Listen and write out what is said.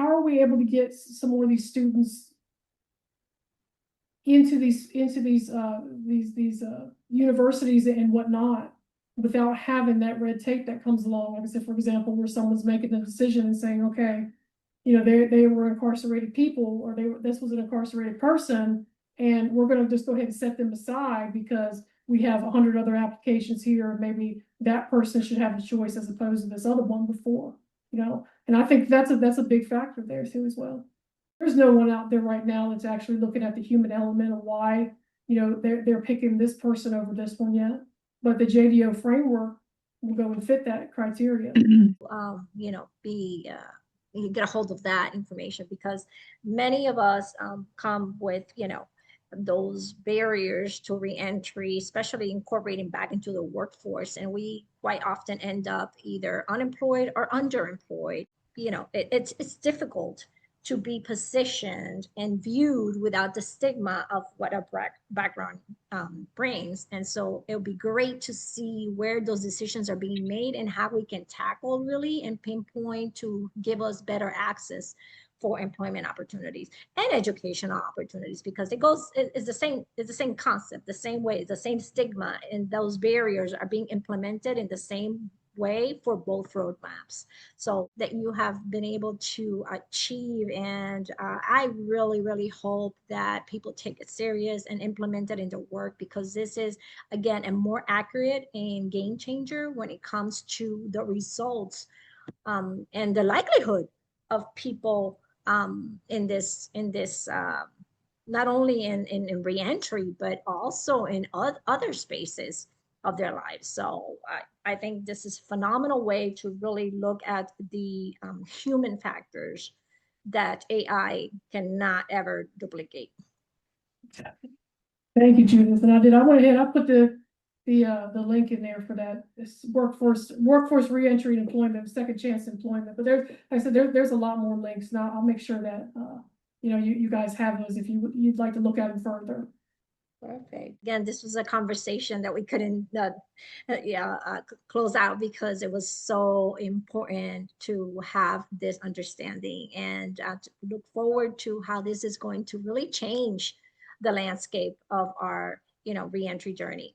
how are we able to get some more of these students into these universities and whatnot without having that red tape that comes along? Like I said, for example, where someone's making the decision and saying, okay, you know, they were incarcerated people, or this was an incarcerated person, and we're going to just go ahead and set them aside because we have 100 other applications here. Maybe that person should have a choice as opposed to this other one before, you know. And I think that's a big factor there too as well. There's no one out there right now that's actually looking at the human element of why, you know, they're picking this person over this one yet. But the JDO framework will go and fit that criteria. You know, you get a hold of that information, because many of us come with, you know, those barriers to reentry, especially incorporating back into the workforce. And we quite often end up either unemployed or underemployed. You know, it's difficult to be positioned and viewed without the stigma of what a background brings. And so it would be great to see where those decisions are being made and how we can tackle really and pinpoint to give us better access for employment opportunities and educational opportunities, because it's the same concept, the same way, the same stigma, and those barriers are being implemented in the same way for both roadmaps, so that you have been able to achieve. And I really hope that people take it serious and implement it into work, because this is, again, a more accurate and game changer when it comes to the results and the likelihood of people in this not only in reentry, but also in other spaces of their lives. So I think this is a phenomenal way to really look at the human factors that AI cannot ever duplicate. Thank you, Judith. And I went ahead, I put the link in there for that. This workforce reentry and employment, second chance employment. But there's, like I said, there's a lot more links. Now I'll make sure that you know, you guys have those if you'd like to look at them further. Perfect. Again, this was a conversation that we couldn't close out, because it was so important to have this understanding, and to look forward to how this is going to really change the landscape of our, you know, reentry journey.